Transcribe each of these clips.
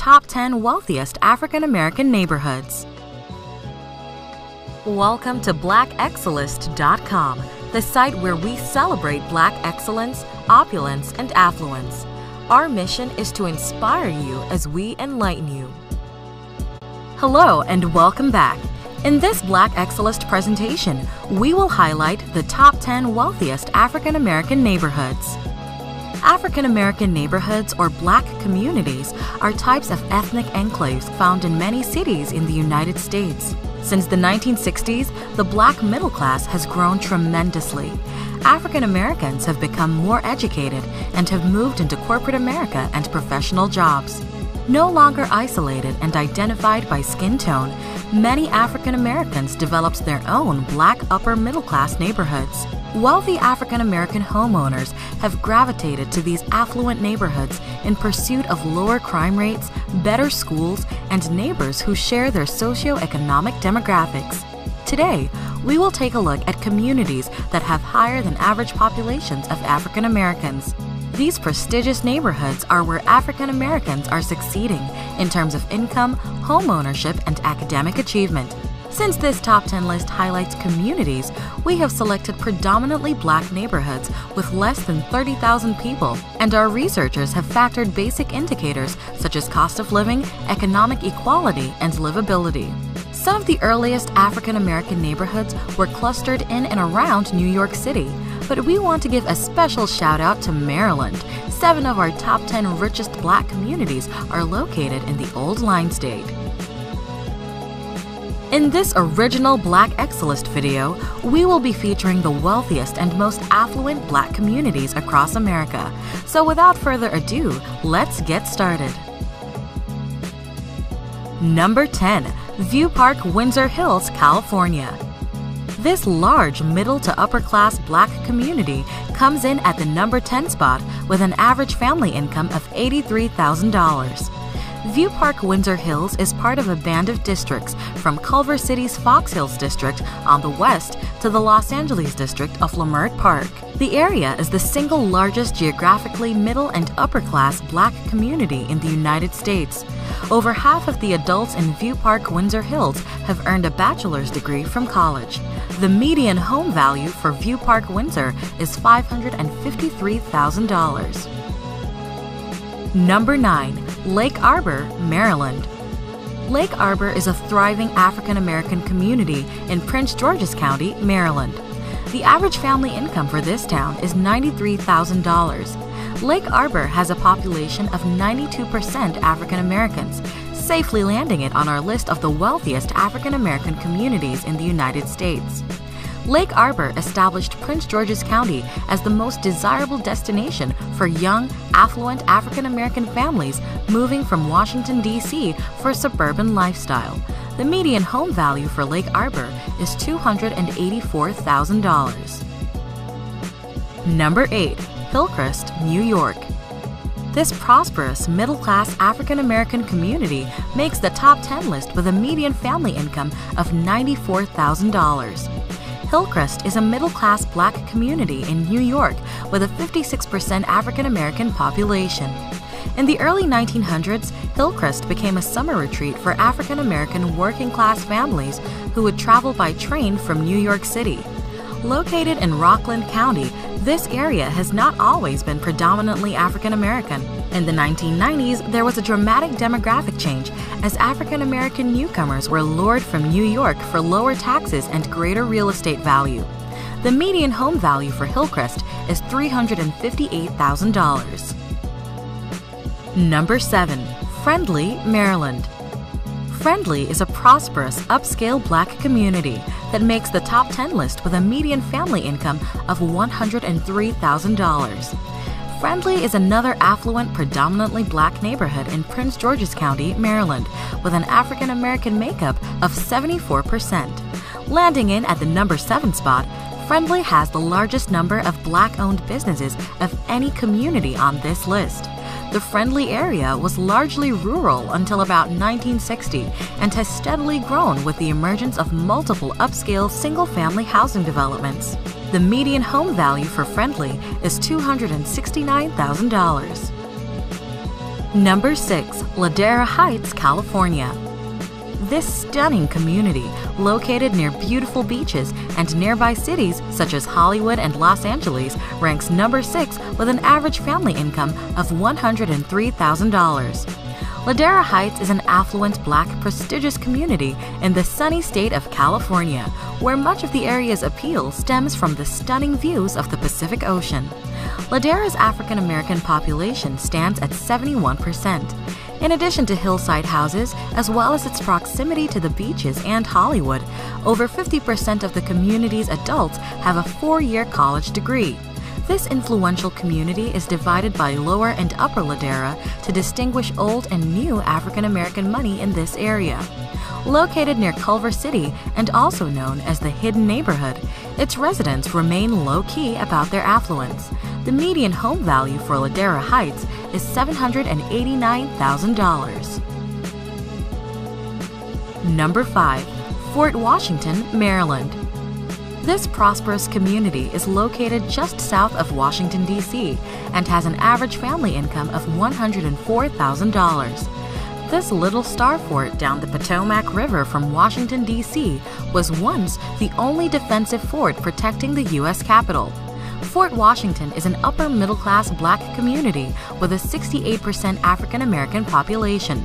top 10 wealthiest African American neighborhoods. Welcome to BlackExcellist.com, the site where we celebrate Black excellence, opulence, and affluence. Our mission is to inspire you as we enlighten you. Hello and welcome back. In this Black Excellist presentation, we will highlight the top 10 wealthiest African American neighborhoods. African American neighborhoods or Black communities are types of ethnic enclaves found in many cities in the United States. Since the 1960s, the Black middle class has grown tremendously. African Americans have become more educated and have moved into corporate America and professional jobs. No longer isolated and identified by skin tone, many African Americans developed their own Black upper middle class neighborhoods. Wealthy African American homeowners have gravitated to these affluent neighborhoods in pursuit of lower crime rates, better schools, and neighbors who share their socioeconomic demographics. Today, we will take a look at communities that have higher than average populations of African Americans. These prestigious neighborhoods are where African Americans are succeeding in terms of income, home ownership, and academic achievement. Since this top 10 list highlights communities, we have selected predominantly Black neighborhoods with less than 30,000 people, and our researchers have factored basic indicators such as cost of living, economic equality, and livability. Some of the earliest African American neighborhoods were clustered in and around New York City, but we want to give a special shout out to Maryland. 7 of our top 10 richest Black communities are located in the Old Line State. In this original Black Excellist video, we will be featuring the wealthiest and most affluent Black communities across America. So without further ado, let's get started. Number 10. View Park, Windsor Hills, California. This large middle to upper class Black community comes in at the number 10 spot with an average family income of $83,000. View Park, Windsor Hills is part of a band of districts from Culver City's Fox Hills district on the west to the Los Angeles district of Leimert Park. The area is the single largest geographically middle and upper class Black community in the United States. Over half of the adults in View Park, Windsor Hills have earned a bachelor's degree from college. The median home value for View Park, Windsor is $553,000. Number 9. Lake Arbor, Maryland. Lake Arbor is a thriving African American community in Prince George's County, Maryland. The average family income for this town is $93,000. Lake Arbor has a population of 92% African Americans, safely landing it on our list of the wealthiest African American communities in the United States. Lake Arbor established Prince George's County as the most desirable destination for young, affluent African American families moving from Washington, D.C. for a suburban lifestyle. The median home value for Lake Arbor is $284,000. Number 8. Hillcrest, New York. This prosperous, middle-class African American community makes the top 10 list with a median family income of $94,000. Hillcrest is a middle-class Black community in New York with a 56% African American population. In the early 1900s, Hillcrest became a summer retreat for African American working-class families who would travel by train from New York City. Located in Rockland County, this area has not always been predominantly African American. In the 1990s, there was a dramatic demographic change as African American newcomers were lured from New York for lower taxes and greater real estate value. The median home value for Hillcrest is $358,000. Number 7. Friendly, Maryland. Friendly is a prosperous, upscale Black community that makes the top 10 list with a median family income of $103,000. Friendly is another affluent, predominantly Black neighborhood in Prince George's County, Maryland, with an African American makeup of 74%. Landing in at the number 7 spot, Friendly has the largest number of Black-owned businesses of any community on this list. The Friendly area was largely rural until about 1960 and has steadily grown with the emergence of multiple upscale single-family housing developments. The median home value for Friendly is $269,000. Number 6. Ladera Heights, California. This stunning community, located near beautiful beaches and nearby cities such as Hollywood and Los Angeles, ranks number 6 with an average family income of $103,000. Ladera Heights is an affluent, Black, prestigious community in the sunny state of California, where much of the area's appeal stems from the stunning views of the Pacific Ocean. Ladera's African American population stands at 71%. In addition to hillside houses, as well as its proximity to the beaches and Hollywood, over 50% of the community's adults have a 4-year college degree. This influential community is divided by Lower and Upper Ladera to distinguish old and new African American money in this area. Located near Culver City and also known as the Hidden Neighborhood, its residents remain low-key about their affluence. The median home value for Ladera Heights is $789,000. Number 5. Fort Washington, Maryland. This prosperous community is located just south of Washington, D.C., and has an average family income of $104,000. This little star fort down the Potomac River from Washington, D.C. was once the only defensive fort protecting the U.S. Capitol. Fort Washington is an upper-middle-class Black community with a 68% African-American population.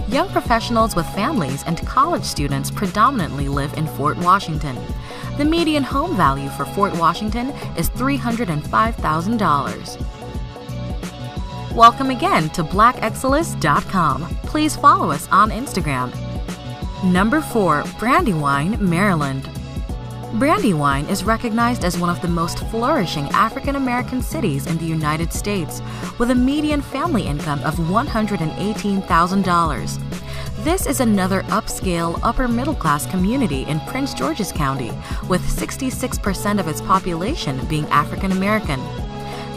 Young professionals with families and college students predominantly live in Fort Washington. The median home value for Fort Washington is $305,000. Welcome again to BlackExcellence.com. Please follow us on Instagram. Number 4. Brandywine, Maryland. Brandywine is recognized as one of the most flourishing African American cities in the United States, with a median family income of $118,000. This is another upscale, upper-middle-class community in Prince George's County, with 66% of its population being African American.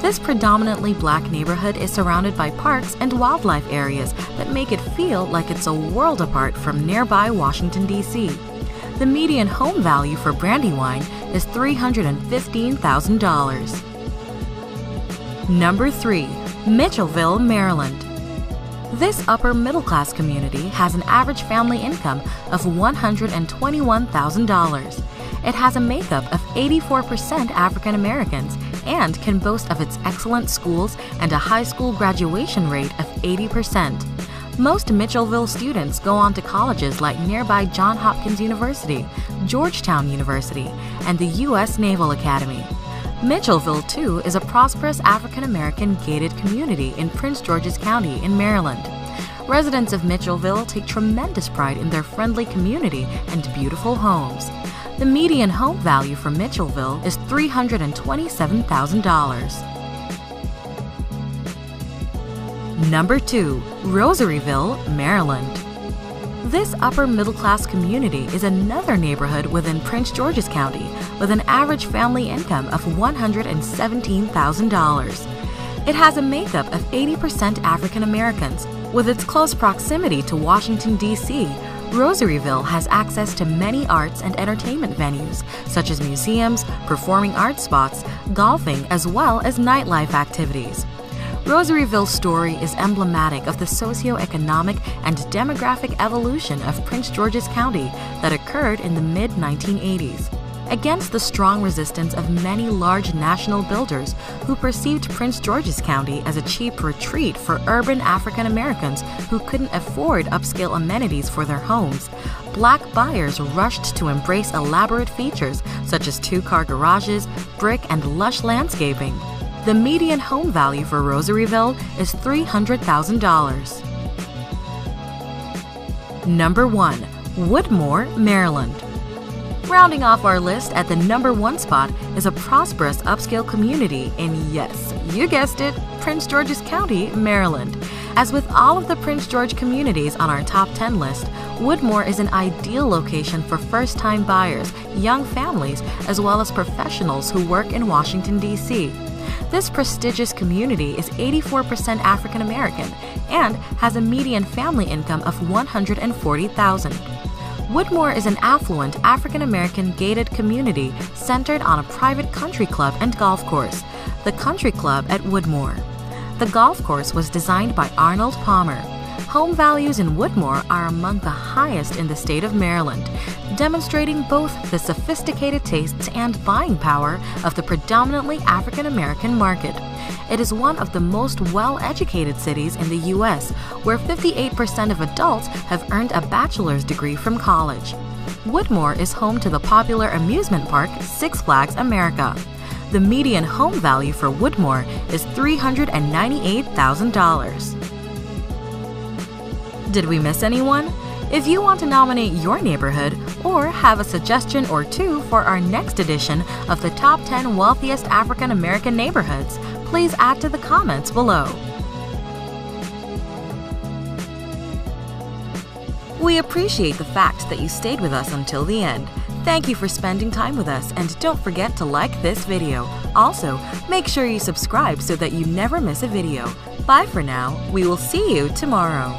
This predominantly Black neighborhood is surrounded by parks and wildlife areas that make it feel like it's a world apart from nearby Washington, D.C. The median home value for Brandywine is $315,000. Number 3. Mitchellville, Maryland. This upper-middle-class community has an average family income of $121,000. It has a makeup of 84% African Americans and can boast of its excellent schools and a high school graduation rate of 80%. Most Mitchellville students go on to colleges like nearby Johns Hopkins University, Georgetown University, and the U.S. Naval Academy. Mitchellville, too, is a prosperous African-American gated community in Prince George's County in Maryland. Residents of Mitchellville take tremendous pride in their friendly community and beautiful homes. The median home value for Mitchellville is $327,000. Number 2. Rosaryville, Maryland. This upper-middle-class community is another neighborhood within Prince George's County with an average family income of $117,000. It has a makeup of 80% African Americans. With its close proximity to Washington, D.C., Rosaryville has access to many arts and entertainment venues, such as museums, performing arts spots, golfing, as well as nightlife activities. Rosaryville's story is emblematic of the socioeconomic and demographic evolution of Prince George's County that occurred in the mid-1980s. Against the strong resistance of many large national builders who perceived Prince George's County as a cheap retreat for urban African Americans who couldn't afford upscale amenities for their homes, Black buyers rushed to embrace elaborate features such as 2-car garages, brick, and lush landscaping. The median home value for Rosaryville is $300,000. Number 1. Woodmoor, Maryland. Rounding off our list at the number 1 spot is a prosperous upscale community in, yes, you guessed it, Prince George's County, Maryland. As with all of the Prince George communities on our top 10 list, Woodmoor is an ideal location for first-time buyers, young families, as well as professionals who work in Washington, D.C. This prestigious community is 84% African American and has a median family income of $140,000. Woodmoor is an affluent African American gated community centered on a private country club and golf course, the Country Club at Woodmoor. The golf course was designed by Arnold Palmer. Home values in Woodmoor are among the highest in the state of Maryland, demonstrating both the sophisticated tastes and buying power of the predominantly African American market. It is one of the most well-educated cities in the U.S., where 58% of adults have earned a bachelor's degree from college. Woodmoor is home to the popular amusement park Six Flags America. The median home value for Woodmoor is $398,000. Did we miss anyone? If you want to nominate your neighborhood or have a suggestion or two for our next edition of the Top 10 Wealthiest African American Neighborhoods, please add to the comments below. We appreciate the fact that you stayed with us until the end. Thank you for spending time with us, and don't forget to like this video. Also, make sure you subscribe so that you never miss a video. Bye for now. We will see you tomorrow.